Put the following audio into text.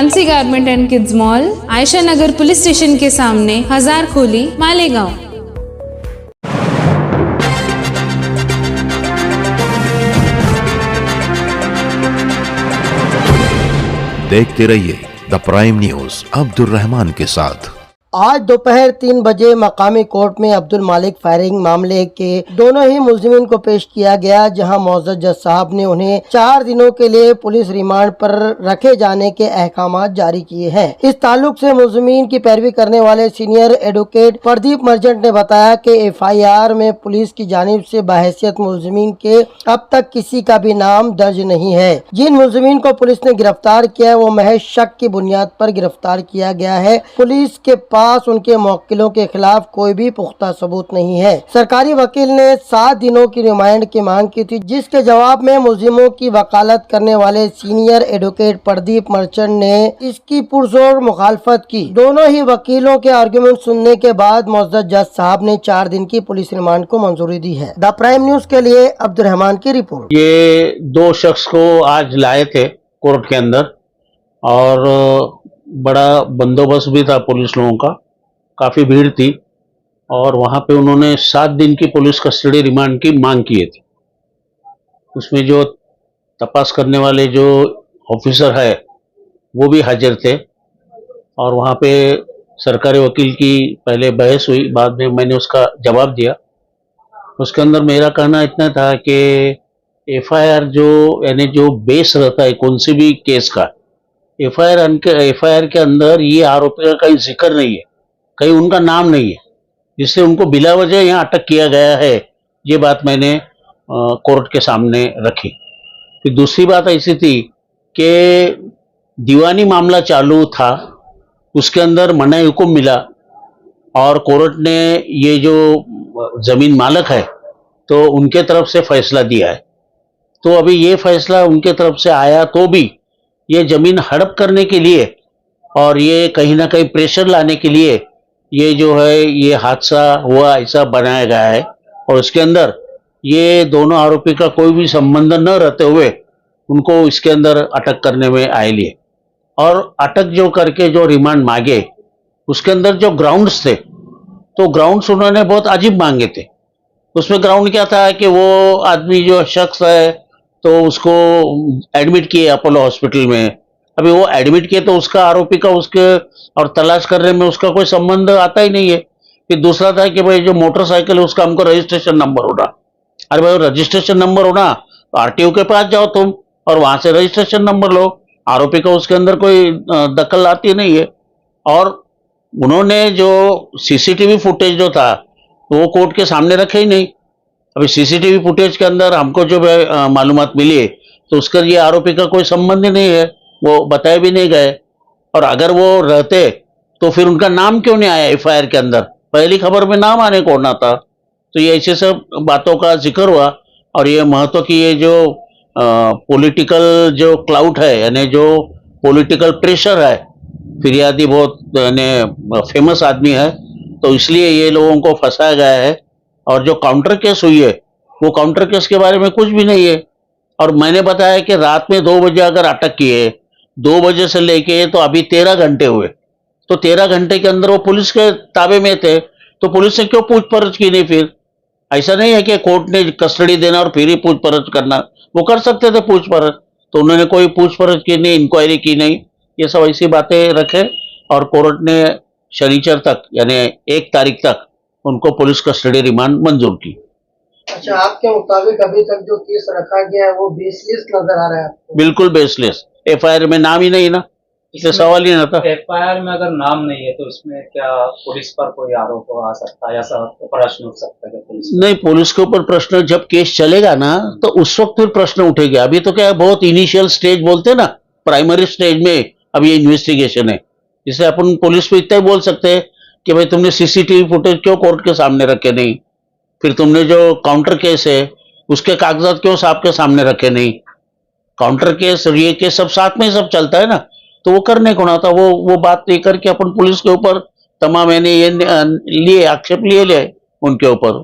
Fancy garment and kids mall, Ayesha Nagar police station के सामने, हजार खोली, मालेगांव। देखते रहिए the prime news Abdul Rahman के साथ। आज दोपहर 3 बजे मकामी कोर्ट में अब्दुल मालिक फायरिंग मामले के दोनों ही मुलजिमीन को पेश किया गया, जहां मोअज़्ज़ज़ जज साहब ने उन्हें 4 दिनों के लिए पुलिस रिमांड पर रखे जाने के अहकाम जारी किए हैं। इस ताल्लुक से मुलजिमीन की पैरवी करने वाले सीनियर एडवोकेट प्रदीप मर्चेंट ने बताया कि FIR में पुलिस की जानिब से बहैसियत मुलजिमीन के अब तक किसी का भी नाम दर्ज नहीं है। जिन मुलजिमीन को पुलिस ने गिरफ्तार किया है वो महज शक की बुनियाद पर गिरफ्तार किया गया है। पुलिस के पास उनके मुवक्किलों के खिलाफ कोई भी पुख्ता सबूत नहीं है। सरकारी वकील ने 7 दिनों की रिमांड की मांग की थी, जिसके जवाब में मुलजिमों की वकालत करने वाले सीनियर एडवोकेट प्रदीप मर्चेंट ने इसकी पुरजोर मुखालफत की। दोनों ही वकीलों के आर्गुमेंट सुनने के बाद मुअज़्ज़ज़ जज साहब ने 4 दिन की पुलिस रिमांड को मंजूरी दी है। द प्राइम न्यूज के लिए अब्दुल रहमान की रिपोर्ट। ये 2 शख्स को आज लाए थे कोर्ट के अंदर और बड़ा बंदोबस्त भी था पुलिस लोगों का, काफ़ी भीड़ थी और वहाँ पे उन्होंने 7 दिन की पुलिस कस्टडी रिमांड की मांग की थी। उसमें जो तपास करने वाले जो ऑफिसर है वो भी हाजिर थे और वहाँ पे सरकारी वकील की पहले बहस हुई, बाद में मैंने उसका जवाब दिया। उसके अंदर मेरा कहना इतना था कि FIR जो यानी जो बेस रहता है कौन सी भी केस का, FIR के अंदर ये आरोपी का कहीं जिक्र नहीं है, कहीं उनका नाम नहीं है, जिससे उनको बिला वजह यहाँ अटक किया गया है। ये बात मैंने कोर्ट के सामने रखी। फिर दूसरी बात ऐसी थी कि दीवानी मामला चालू था, उसके अंदर मनाई हुक्म मिला और कोर्ट ने ये जो जमीन मालक है तो उनके तरफ से फैसला दिया है। तो अभी ये फैसला उनके तरफ से आया तो भी ये जमीन हड़प करने के लिए और ये कहीं ना कहीं प्रेशर लाने के लिए ये जो है ये हादसा हुआ ऐसा बनाया गया है और उसके अंदर ये दोनों आरोपी का कोई भी संबंध न रहते हुए उनको इसके अंदर अटक करने में आए लिए और अटक जो करके जो रिमांड मांगे उसके अंदर जो ग्राउंड्स थे तो ग्राउंड्स उन्होंने बहुत अजीब मांगे थे। उसमें ग्राउंड क्या था कि वो आदमी जो शख्स है तो उसको एडमिट किए अपोलो हॉस्पिटल में। अभी वो एडमिट किए तो उसका आरोपी का उसके और तलाश करने में उसका कोई संबंध आता ही नहीं है। फिर दूसरा था कि भाई जो मोटरसाइकिल है उसका हमको रजिस्ट्रेशन नंबर होना। अरे भाई रजिस्ट्रेशन नंबर होना तो RTO के पास जाओ तुम और वहां से रजिस्ट्रेशन नंबर लो, आरोपी का उसके अंदर कोई दखल आती नहीं है। और उन्होंने जो CCTV फुटेज जो था तो वो कोर्ट के सामने रखे ही नहीं। अभी CCTV फुटेज के अंदर हमको जो मालूमात मिली है तो उसका ये आरोपी का कोई संबंध ही नहीं है, वो बताए भी नहीं गए। और अगर वो रहते तो फिर उनका नाम क्यों नहीं आया FIR के अंदर, पहली खबर में नाम आने को ना था। तो ये ऐसे सब बातों का जिक्र हुआ और ये महत्व की ये जो पॉलिटिकल जो क्लाउड है यानी जो पॉलिटिकल प्रेशर है, फिरियादी बहुत यानी फेमस आदमी है तो इसलिए ये लोगों को फंसाया गया है। और जो काउंटर केस हुई है वो काउंटर केस के बारे में कुछ भी नहीं है। और मैंने बताया कि रात में 2 बजे अगर अटक किए, 2 बजे से लेके तो अभी 13 घंटे हुए, तो 13 घंटे के अंदर वो पुलिस के ताबे में थे तो पुलिस ने क्यों पूछपरछ की नहीं? फिर ऐसा नहीं है कि कोर्ट ने कस्टडी देना और फिर ही पूछपरछ करना, वो कर सकते थे पूछपरछ, तो उन्होंने कोई पूछपरछ की नहीं, इंक्वायरी की नहीं, ये सब ऐसी बातें रखे और कोर्ट ने शनिचर तक यानी 1 तारीख तक उनको पुलिस कस्टडी रिमांड मंजूर की। अच्छा, आपके मुताबिक अभी तक जो केस रखा गया है वो बेसलेस नजर आ रहा है आपको? बिल्कुल बेसलेस, FIR में नाम ही नहीं ना, इसलिए सवाल ही ना था। FIR में अगर नाम नहीं है तो इसमें क्या पुलिस पर कोई आरोप आ सकता है या प्रश्न उठ सकता है पुलिस? नहीं, पुलिस के ऊपर प्रश्न जब केस चलेगा ना तो उस वक्त फिर प्रश्न उठेगा। अभी तो क्या है, बहुत इनिशियल स्टेज बोलते हैं ना, प्राइमरी स्टेज में अब ये इन्वेस्टिगेशन है। जिसे अपन पुलिस को इतना ही बोल सकते हैं कि भाई तुमने CCTV फुटेज क्यों कोर्ट के सामने रखे नहीं, फिर तुमने जो काउंटर केस है उसके कागजात क्यों साहब के सामने रखे नहीं। काउंटर केस और ये केस सब साथ में सब चलता है ना, तो वो करने को ना था। वो बात लेकर के अपन पुलिस के ऊपर तमाम मैंने ये लिए आक्षेप लिए उनके ऊपर